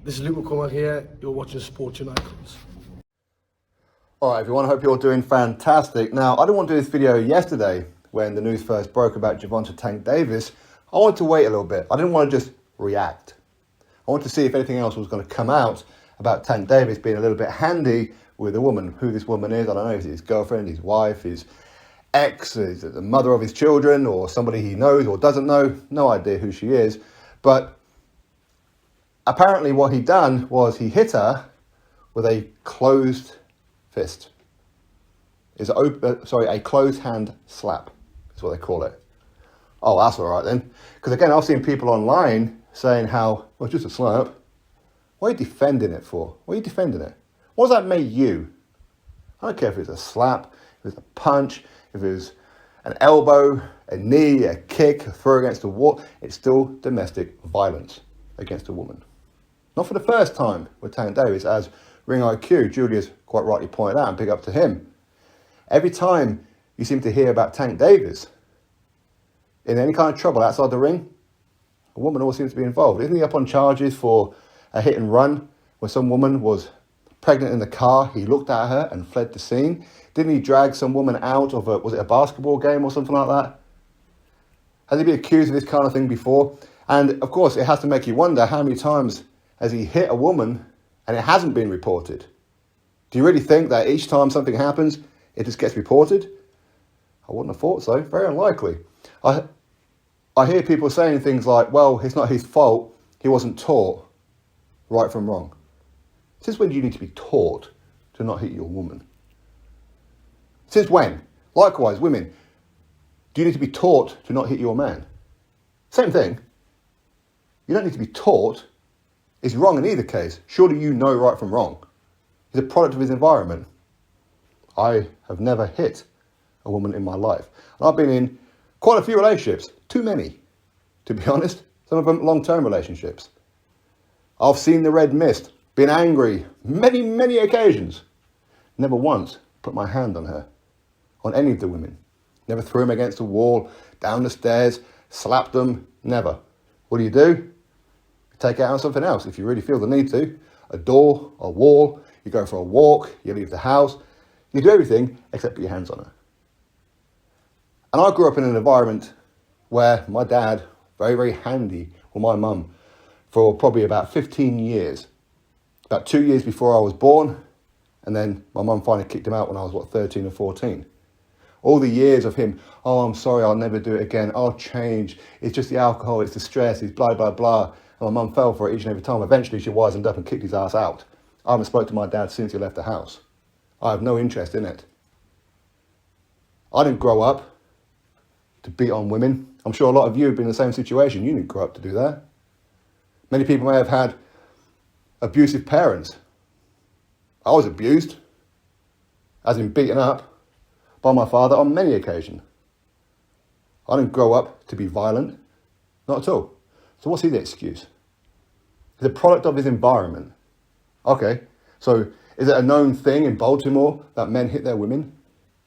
This is Luke McCormack here. You're watching Sports Icons. All right, everyone. I hope you're all doing fantastic. Now, I didn't want to do this video yesterday when the news first broke about Gervonta Tank Davis. I wanted to wait a little bit. I didn't want to just react. I wanted to see if anything else was going to come out about Tank Davis being a little bit handy with a woman. Who this woman is, I don't know. Is it his girlfriend, his wife, his ex, is it the mother of his children, or somebody he knows or doesn't know? No idea who she is. But apparently what he done was he hit her with a closed fist. A closed hand slap is what they call it. Oh, that's all right then. Because again, I've seen people online saying how, well, it's just a slap. What are you defending it for? What are you defending it? What does that make you? I don't care if it's a slap, if it's a punch, if it's an elbow, a knee, a kick, a throw against the wall. It's still domestic violence against a woman. Not for the first time with Tank Davis, as Ring IQ, Julia's quite rightly pointed out, and big up to him. Every time you seem to hear about Tank Davis in any kind of trouble outside the ring, a woman always seems to be involved. Isn't he up on charges for a hit and run where some woman was pregnant in the car? He looked at her and fled the scene. Didn't he drag some woman out of was it a basketball game or something like that? Has he been accused of this kind of thing before? And of course, it has to make you wonder, how many times has he hit a woman and it hasn't been reported? Do you really think that each time something happens, it just gets reported? I wouldn't have thought so. Very unlikely. I hear people saying things like, well, it's not his fault. He wasn't taught right from wrong. Since when do you need to be taught to not hit your woman? Since when? Likewise, women, do you need to be taught to not hit your man? Same thing. You don't need to be taught. It's wrong in either case. Surely you know right from wrong. He's a product of his environment. I have never hit a woman in my life. And I've been in quite a few relationships. Too many, to be honest. Some of them long-term relationships. I've seen the red mist, been angry many, many occasions. Never once put my hand on her, on any of the women. Never threw them against the wall, down the stairs, slapped them, never. What do? You take it out on something else if you really feel the need to. A door, a wall, you go for a walk, you leave the house. You do everything except put your hands on her. And I grew up in an environment where my dad, very, very handy with my mum for probably about 15 years. About 2 years before I was born, and then my mum finally kicked him out when I was, 13 or 14. All the years of him, oh, I'm sorry, I'll never do it again, I'll change, it's just the alcohol, it's the stress, it's blah, blah, blah. And my mum fell for it each and every time. Eventually she wisened up and kicked his ass out. I haven't spoken to my dad since he left the house. I have no interest in it. I didn't grow up to beat on women. I'm sure a lot of you have been in the same situation. You didn't grow up to do that. Many people may have had abusive parents. I was abused, as in beaten up, by my father on many occasions. I didn't grow up to be violent. Not at all. So what's his excuse? He's a product of his environment. Okay, so is it a known thing in Baltimore that men hit their women?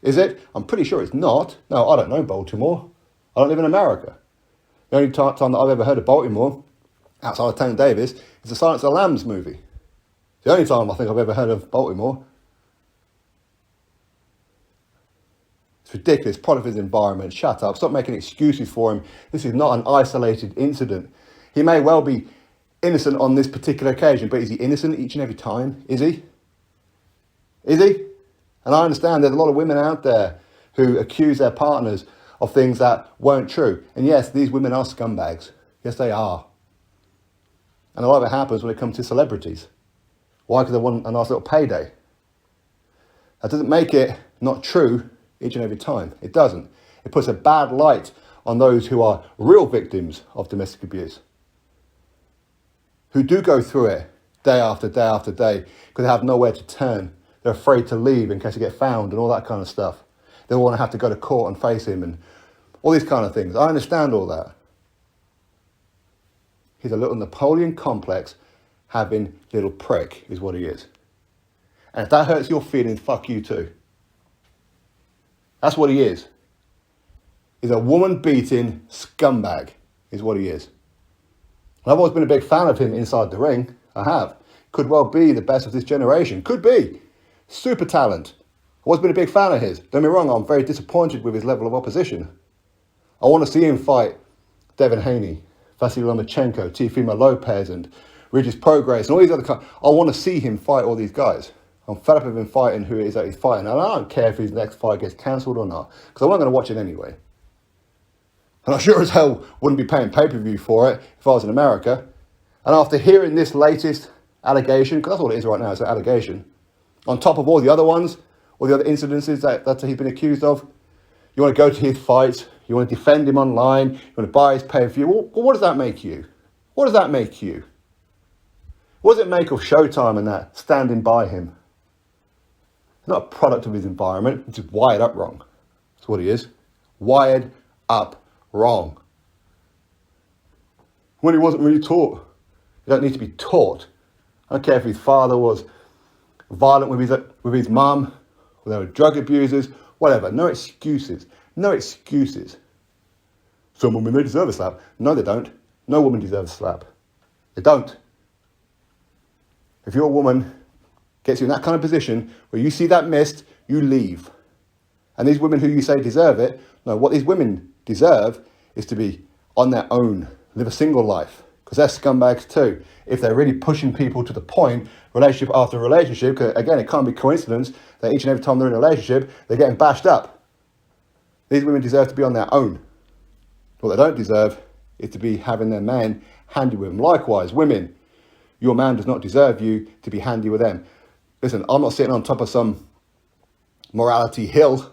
Is it? I'm pretty sure it's not. No, I don't know Baltimore. I don't live in America. The only time that I've ever heard of Baltimore, outside of Tank Davis, is the Silence of the Lambs movie. The only time I think I've ever heard of Baltimore. It's ridiculous, product of his environment. Shut up, stop making excuses for him. This is not an isolated incident. He may well be innocent on this particular occasion, but is he innocent each and every time? Is he? Is he? And I understand there's a lot of women out there who accuse their partners of things that weren't true. And yes, these women are scumbags. Yes, they are. And a lot of it happens when it comes to celebrities. Why? Because they want a nice little payday. That doesn't make it not true each and every time. It doesn't. It puts a bad light on those who are real victims of domestic abuse, who do go through it day after day after day because they have nowhere to turn. They're afraid to leave in case they get found and all that kind of stuff. They want to have to go to court and face him and all these kind of things. I understand all that. He's a little Napoleon complex having little prick is what he is. And if that hurts your feelings, fuck you too. That's what he is. He's a woman-beating scumbag is what he is. And I've always been a big fan of him inside the ring. I have. Could well be the best of this generation. Could be. Super talent. I've always been a big fan of his. Don't get me wrong, I'm very disappointed with his level of opposition. I want to see him fight Devin Haney, Vasily Lomachenko, Teofimo Lopez, and Regis Prograis, and all these other guys. I want to see him fight all these guys. I'm fed up with him fighting who it is that he's fighting. And I don't care if his next fight gets cancelled or not, because I'm not going to watch it anyway. And I sure as hell wouldn't be paying pay-per-view for it if I was in America. And after hearing this latest allegation, because that's all it is right now, it's an allegation, on top of all the other ones, all the other incidences that he's been accused of, you want to go to his fights, you want to defend him online, you want to buy his pay-per-view. Well, what does that make you? What does that make you? What does it make of Showtime and that, standing by him? He's not a product of his environment. He's just wired up wrong. That's what he is. Wired up wrong. When he wasn't really taught. You don't need to be taught. I don't care if his father was violent with his mum, or they were drug abusers, whatever. No excuses. No excuses. Some women, they deserve a slap. No, they don't. No woman deserves a slap. They don't. If your woman gets you in that kind of position where you see that missed, you leave. And these women who you say deserve it, no, what these women deserve is to be on their own, live a single life, because they're scumbags too. If they're really pushing people to the point, relationship after relationship, because again, it can't be coincidence that each and every time they're in a relationship, they're getting bashed up. These women deserve to be on their own. What they don't deserve is to be having their man handy with them. Likewise, women, your man does not deserve you to be handy with them. Listen, I'm not sitting on top of some morality hill.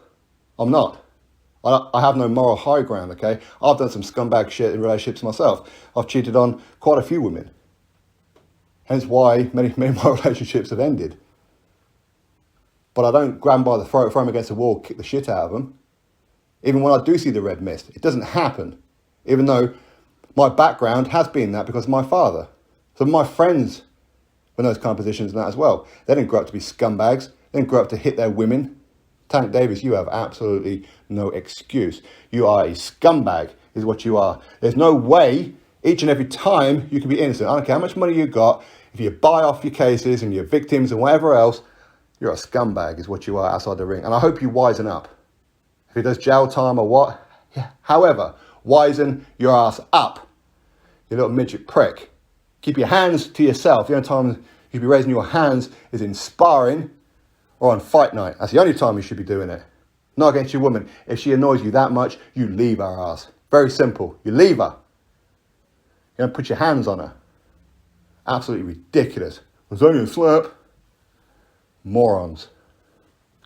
I'm not. I have no moral high ground, okay? I've done some scumbag shit in relationships myself. I've cheated on quite a few women. Hence why many of my relationships have ended. But I don't grab them by the throat, throw them against the wall, kick the shit out of them. Even when I do see the red mist, it doesn't happen. Even though my background has been that because of my father. So my friends were in those kind of positions and that as well. They didn't grow up to be scumbags. They didn't grow up to hit their women. Tank Davis, you have absolutely no excuse. You are a scumbag, is what you are. There's no way, each and every time, you can be innocent. I don't care how much money you got. If you buy off your cases and your victims and whatever else, you're a scumbag, is what you are outside the ring. And I hope you wisen up. If he does jail time or what, yeah. However, wisen your ass up, you little midget prick. Keep your hands to yourself. The only time you should be raising your hands is in sparring or on fight night. That's the only time you should be doing it. Not against your woman. If she annoys you that much, you leave her ass. Very simple. You leave her. You don't put your hands on her. Absolutely ridiculous. It's only a slap. Morons.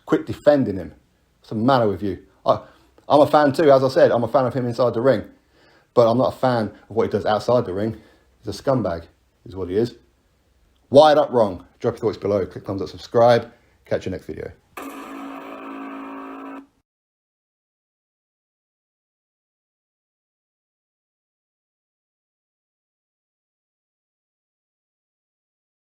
Quit defending him. What's the matter with you? I'm a fan too, as I said. I'm a fan of him inside the ring. But I'm not a fan of what he does outside the ring. He's a scumbag, is what he is. Wired up wrong. Drop your thoughts below. Click thumbs up, subscribe. Catch you next video.